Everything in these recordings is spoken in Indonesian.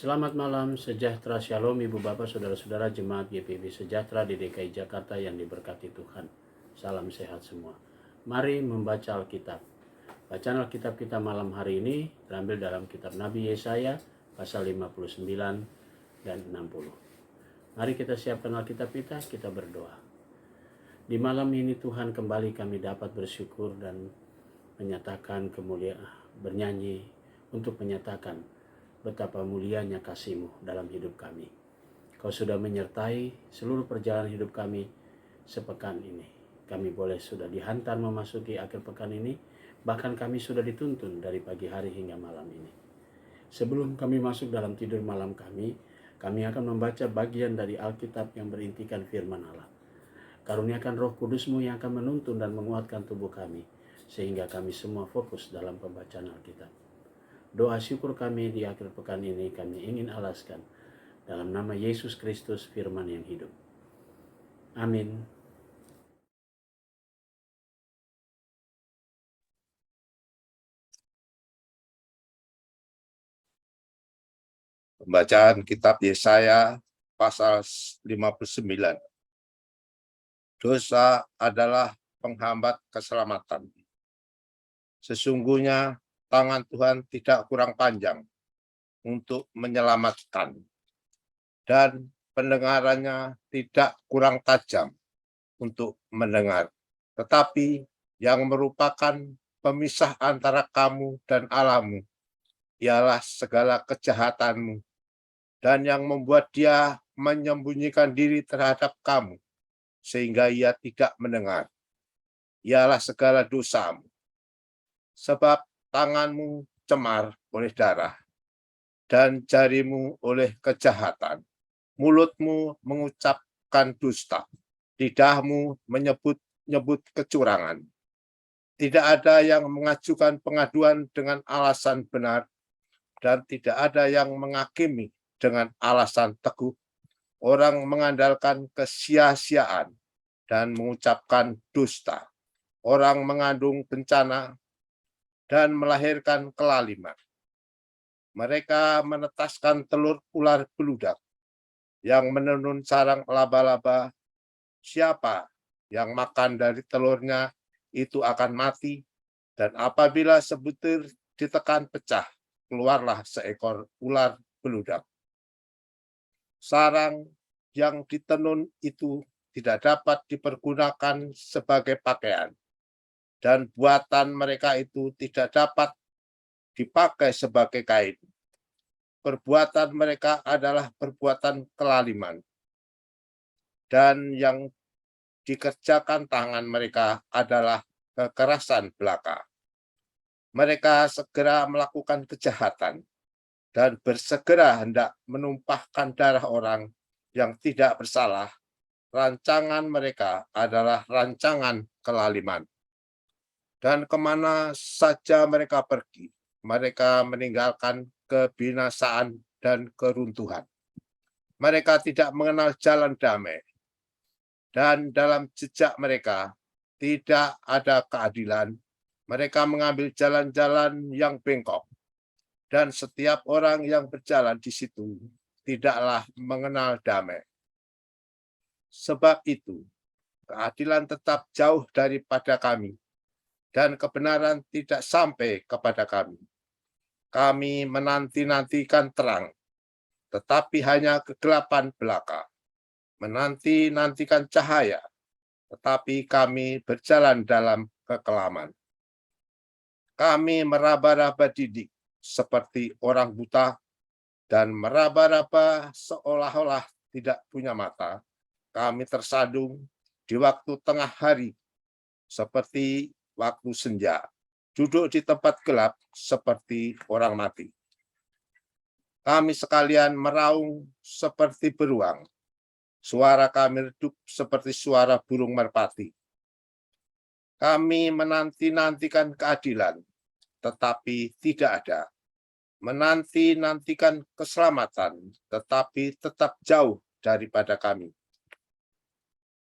Selamat malam, sejahtera shalom Ibu Bapak Saudara-saudara Jemaat GPIB Sejahtera di DKI Jakarta yang diberkati Tuhan. Salam sehat semua. Mari membaca Alkitab. Bacaan Alkitab kita malam hari ini terambil dalam kitab Nabi Yesaya pasal 59 dan 60. Mari kita siapkan Alkitab kita berdoa. Di malam ini Tuhan kembali kami dapat bersyukur dan menyatakan kemuliaan, bernyanyi untuk menyatakan betapa mulianya kasih-Mu dalam hidup kami. Kau sudah menyertai seluruh perjalanan hidup kami sepekan ini. Kami boleh sudah dihantar memasuki akhir pekan ini, bahkan kami sudah dituntun dari pagi hari hingga malam ini. Sebelum kami masuk dalam tidur malam kami akan membaca bagian dari Alkitab yang berintikan firman Allah. Karuniakan Roh Kudus-Mu yang akan menuntun dan menguatkan tubuh kami, sehingga kami semua fokus dalam pembacaan Alkitab. Doa syukur kami di akhir pekan ini kami ingin alaskan dalam nama Yesus Kristus firman yang hidup. Amin. Pembacaan kitab Yesaya pasal 59. Dosa adalah penghambat keselamatan. Sesungguhnya tangan Tuhan tidak kurang panjang untuk menyelamatkan, dan pendengarannya tidak kurang tajam untuk mendengar. Tetapi yang merupakan pemisah antara kamu dan Allahmu ialah segala kejahatanmu, dan yang membuat dia menyembunyikan diri terhadap kamu sehingga ia tidak mendengar ialah segala dosamu. Sebab tanganmu cemar oleh darah dan jarimu oleh kejahatan. Mulutmu mengucapkan dusta, lidahmu menyebut-nyebut kecurangan. Tidak ada yang mengajukan pengaduan dengan alasan benar, dan tidak ada yang menghakimi dengan alasan teguh. Orang mengandalkan kesia-siaan dan mengucapkan dusta. Orang mengandung bencana dan melahirkan kelaliman. Mereka menetaskan telur ular beludak yang menenun sarang laba-laba. Siapa yang makan dari telurnya itu akan mati, dan apabila sebutir ditekan pecah, keluarlah seekor ular beludak. Sarang yang ditenun itu tidak dapat dipergunakan sebagai pakaian, dan buatan mereka itu tidak dapat dipakai sebagai kain. Perbuatan mereka adalah perbuatan kelaliman, dan yang dikerjakan tangan mereka adalah kekerasan belaka. Mereka segera melakukan kejahatan dan bersegera hendak menumpahkan darah orang yang tidak bersalah. Rancangan mereka adalah rancangan kelaliman. Dan kemana saja mereka pergi, mereka meninggalkan kebinasaan dan keruntuhan. Mereka tidak mengenal jalan damai, dan dalam jejak mereka tidak ada keadilan. Mereka mengambil jalan-jalan yang bengkok, dan setiap orang yang berjalan di situ tidaklah mengenal damai. Sebab itu, keadilan tetap jauh daripada kami, dan kebenaran tidak sampai kepada kami. Kami menanti-nantikan terang, tetapi hanya kegelapan belaka. Menanti-nantikan cahaya, tetapi kami berjalan dalam kekelaman. Kami meraba-raba didik seperti orang buta, dan meraba-raba seolah-olah tidak punya mata. Kami tersadung di waktu tengah hari seperti waktu senja, duduk di tempat gelap seperti orang mati. Kami sekalian meraung seperti beruang, suara kami redup seperti suara burung merpati. Kami menanti-nantikan keadilan, tetapi tidak ada. Menanti-nantikan keselamatan, tetapi tetap jauh daripada kami.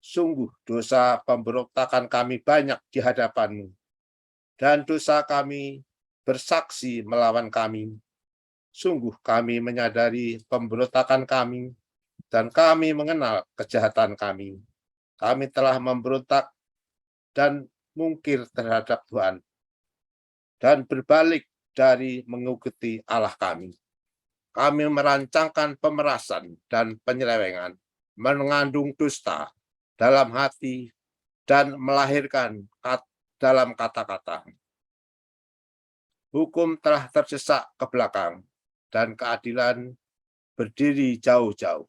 Sungguh dosa pemberontakan kami banyak di hadapan-Mu, dan dosa kami bersaksi melawan kami. Sungguh kami menyadari pemberontakan kami dan kami mengenal kejahatan kami. Kami telah memberontak dan mungkir terhadap Tuhan dan berbalik dari mengikuti Allah kami. Kami merancangkan pemerasan dan penyelewengan, mengandung dusta dalam hati dan melahirkan dalam kata-kata. Hukum telah tersesak ke belakang dan keadilan berdiri jauh-jauh.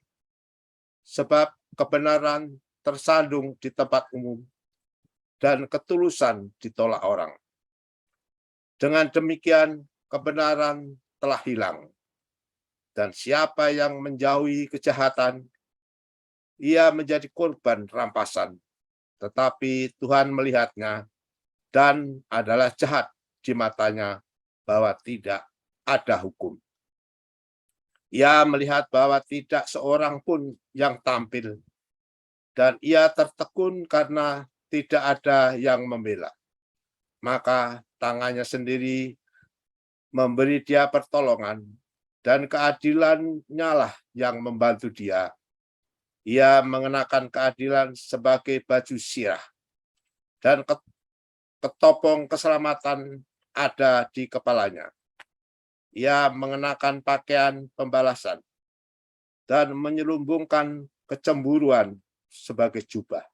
Sebab kebenaran tersandung di tempat umum dan ketulusan ditolak orang. Dengan demikian kebenaran telah hilang. Dan siapa yang menjauhi kejahatan, ia menjadi korban rampasan. Tetapi Tuhan melihatnya dan adalah jahat di matanya bahwa tidak ada hukum. Ia melihat bahwa tidak seorang pun yang tampil, dan ia tertekun karena tidak ada yang membela. Maka tangannya sendiri memberi dia pertolongan, dan keadilannya lah yang membantu dia. Ia mengenakan keadilan sebagai baju sirah, dan ketopong keselamatan ada di kepalanya. Ia mengenakan pakaian pembalasan dan menyelumbungkan kecemburuan sebagai jubah.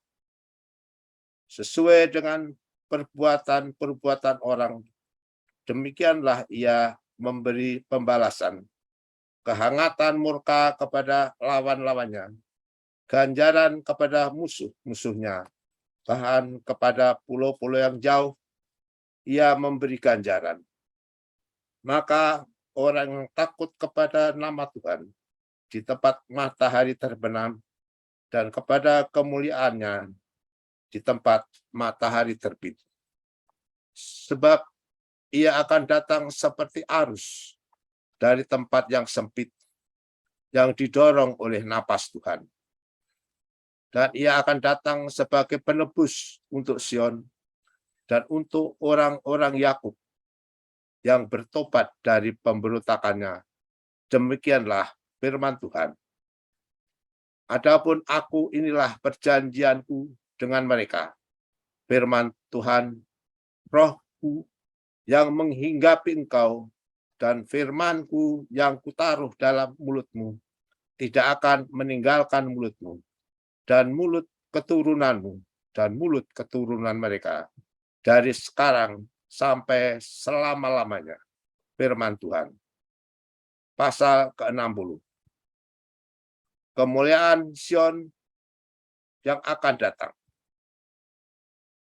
Sesuai dengan perbuatan-perbuatan orang, demikianlah ia memberi pembalasan, kehangatan murka kepada lawan-lawannya, ganjaran kepada musuh-musuhnya, bahkan kepada pulau-pulau yang jauh, ia memberi ganjaran. Maka orang yang takut kepada nama Tuhan di tempat matahari terbenam dan kepada kemuliaannya di tempat matahari terbit. Sebab ia akan datang seperti arus dari tempat yang sempit yang didorong oleh napas Tuhan. Dan ia akan datang sebagai penebus untuk Sion dan untuk orang-orang Yakub yang bertobat dari pemberontakannya. Demikianlah firman Tuhan. Adapun aku, inilah perjanjianku dengan mereka. Firman Tuhan, rohku yang menghinggapi engkau dan firmanku yang kutaruh dalam mulutmu tidak akan meninggalkan mulutmu dan mulut keturunanmu dan mulut keturunan mereka dari sekarang sampai selama-lamanya. Firman Tuhan. Pasal ke-60. Kemuliaan Sion yang akan datang.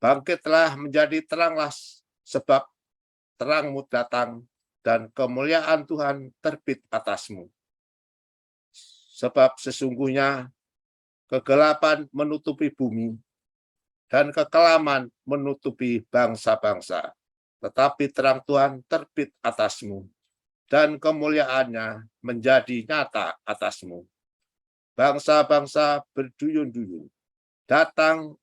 Bangkitlah menjadi teranglah, sebab terangmu datang dan kemuliaan Tuhan terbit atasmu. Sebab sesungguhnya kegelapan menutupi bumi dan kekelaman menutupi bangsa-bangsa. Tetapi terang Tuhan terbit atasmu dan kemuliaannya menjadi nyata atasmu. Bangsa-bangsa berduyun-duyun datang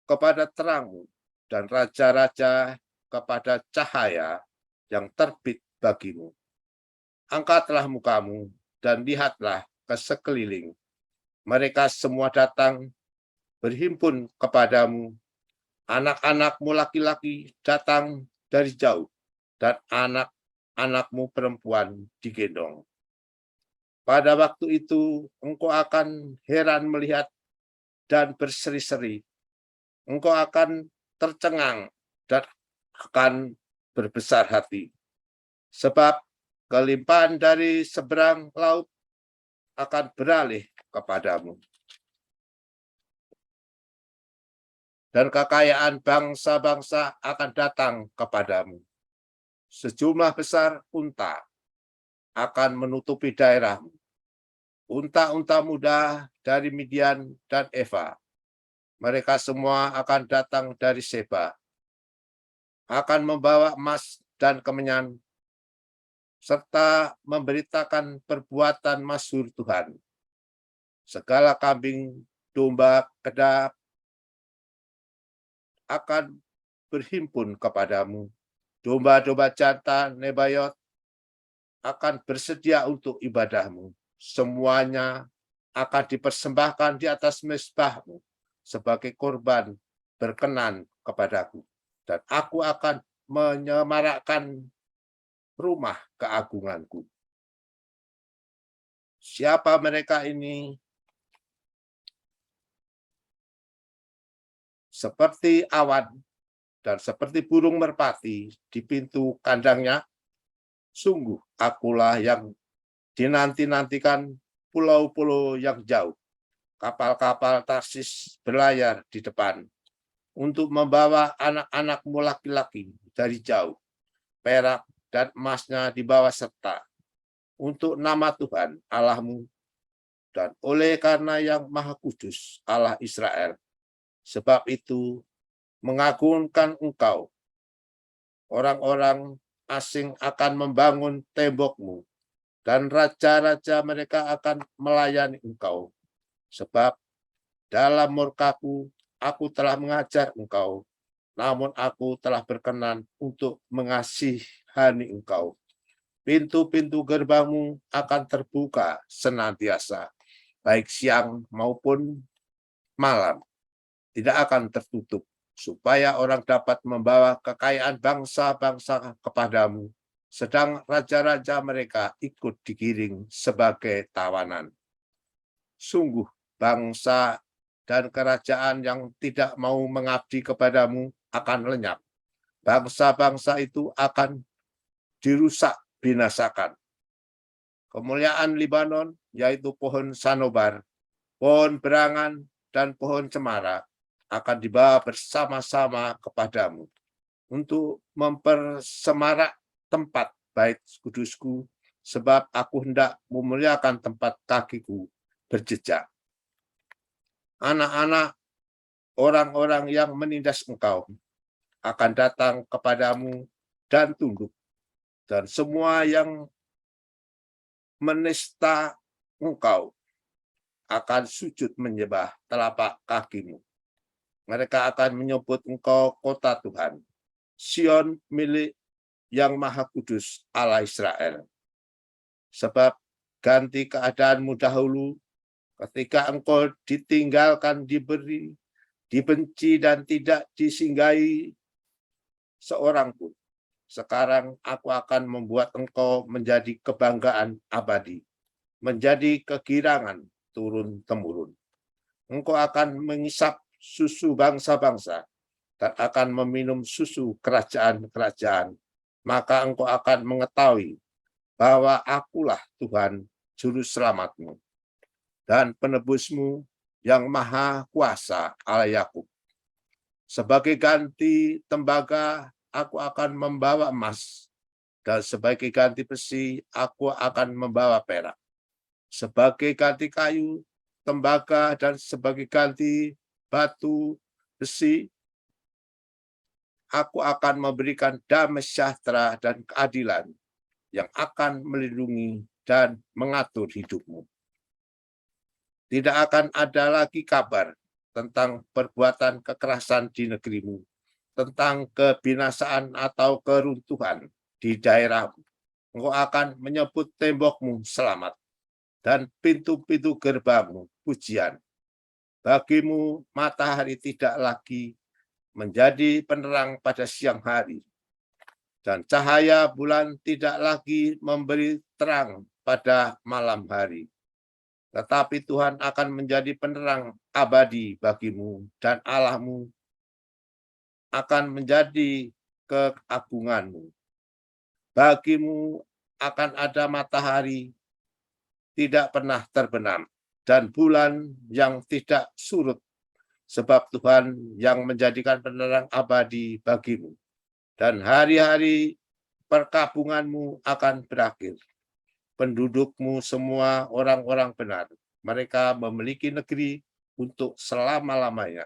kepada terangmu dan raja-raja kepada cahaya yang terbit bagimu. Angkatlah mukamu dan lihatlah ke sekeliling. Mereka semua datang berhimpun kepadamu. Anak-anakmu laki-laki datang dari jauh, dan anak-anakmu perempuan digendong. Pada waktu itu engkau akan heran melihat dan berseri-seri. Engkau akan tercengang dan akan berbesar hati. Sebab kelimpahan dari seberang laut akan beralih kepadamu. Dan kekayaan bangsa-bangsa akan datang kepadamu. Sejumlah besar unta akan menutupi daerahmu. Unta-unta muda dari Midian dan Eva. Mereka semua akan datang dari Seba. Akan membawa emas dan kemenyan, serta memberitakan perbuatan masyhur Tuhan. Segala kambing, domba, kedap akan berhimpun kepadamu. Domba-domba jantan Nebayot akan bersedia untuk ibadahmu. Semuanya akan dipersembahkan di atas mezbahmu sebagai korban berkenan kepadaku. Dan aku akan menyemarakkan rumah keagunganku. Siapa mereka ini? Seperti awan dan seperti burung merpati di pintu kandangnya, sungguh akulah yang dinanti-nantikan pulau-pulau yang jauh. Kapal-kapal Tarsis berlayar di depan untuk membawa anak-anakmu laki-laki dari jauh. Perak dan emasnya dibawa serta untuk nama Tuhan Allahmu dan oleh karena yang Maha Kudus Allah Israel. Sebab itu mengagungkan engkau. Orang-orang asing akan membangun tembokmu dan raja-raja mereka akan melayani engkau. Sebab dalam murkaku aku telah mengajar engkau, namun aku telah berkenan untuk mengasihani engkau. Pintu-pintu gerbangmu akan terbuka senantiasa, baik siang maupun malam, tidak akan tertutup, supaya orang dapat membawa kekayaan bangsa-bangsa kepadamu, sedang raja-raja mereka ikut digiring sebagai tawanan. Sungguh bangsa dan kerajaan yang tidak mau mengabdi kepadamu akan lenyap. Bangsa-bangsa itu akan dirusak binasakan. Kemuliaan Libanon, yaitu pohon sanobar, pohon berangan, dan pohon cemara, akan dibawa bersama-sama kepadamu untuk mempersemarak tempat bait kudusku, sebab aku hendak memuliakan tempat kakiku berjejak. Anak-anak orang-orang yang menindas engkau akan datang kepadamu dan tunduk, dan semua yang menista engkau akan sujud menyembah telapak kakimu. Mereka akan menyebut engkau kota Tuhan, Sion milik yang Maha Kudus Allah Israel. Sebab ganti keadaanmu dahulu, ketika engkau ditinggalkan, diberi, dibenci, dan tidak disinggahi seorang pun. Sekarang aku akan membuat engkau menjadi kebanggaan abadi, menjadi kegirangan turun-temurun. Engkau akan mengisap susu bangsa-bangsa dan akan meminum susu kerajaan-kerajaan. Maka engkau akan mengetahui bahwa akulah Tuhan Juru Selamatmu dan penebusmu yang Maha Kuasa Allah Yakub. Sebagai ganti tembaga, aku akan membawa emas, dan sebagai ganti besi, aku akan membawa perak. Sebagai ganti kayu, tembaga, dan sebagai ganti batu, besi, aku akan memberikan damai sejahtera dan keadilan yang akan melindungi dan mengatur hidupmu. Tidak akan ada lagi kabar tentang perbuatan kekerasan di negerimu, tentang kebinasaan atau keruntuhan di daerahmu. Engkau akan menyebut tembokmu selamat dan pintu-pintu gerbangmu pujian. Bagimu matahari tidak lagi menjadi penerang pada siang hari, dan cahaya bulan tidak lagi memberi terang pada malam hari. Tetapi Tuhan akan menjadi penerang abadi bagimu, dan Allahmu akan menjadi keagunganmu. Bagimu akan ada matahari tidak pernah terbenam, dan bulan yang tidak surut, sebab Tuhan yang menjadikan penerang abadi bagimu. Dan hari-hari perkabunganmu akan berakhir. Pendudukmu semua orang-orang benar. Mereka memiliki negeri untuk selama-lamanya.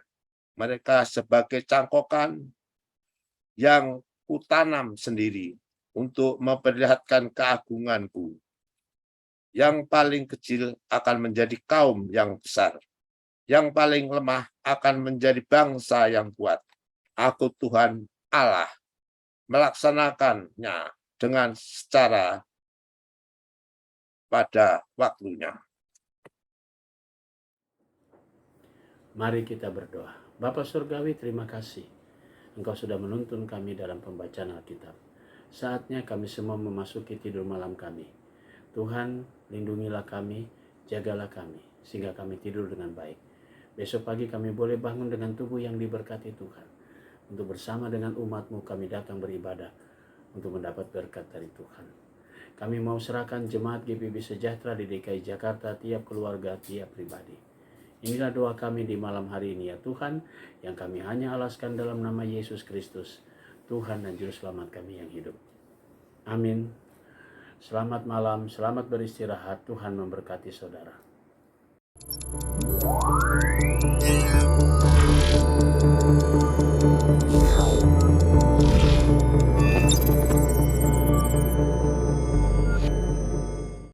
Mereka sebagai cangkokan yang kutanam sendiri untuk memperlihatkan keagunganku. Yang paling kecil akan menjadi kaum yang besar. Yang paling lemah akan menjadi bangsa yang kuat. Aku Tuhan Allah melaksanakannya dengan secara pada waktunya. Mari kita berdoa. Bapa Surgawi, terima kasih. Engkau sudah menuntun kami dalam pembacaan Alkitab. Saatnya kami semua memasuki tidur malam kami. Tuhan, lindungilah kami, jagalah kami, sehingga kami tidur dengan baik. Besok pagi kami boleh bangun dengan tubuh yang diberkati Tuhan. Untuk bersama dengan umat-Mu kami datang beribadah untuk mendapat berkat dari Tuhan. Kami mau serahkan jemaat GPIB Sejahtera di DKI Jakarta, tiap keluarga, tiap pribadi. Inilah doa kami di malam hari ini ya Tuhan, yang kami hanya alaskan dalam nama Yesus Kristus, Tuhan dan Juru Selamat kami yang hidup. Amin. Selamat malam, selamat beristirahat, Tuhan memberkati saudara.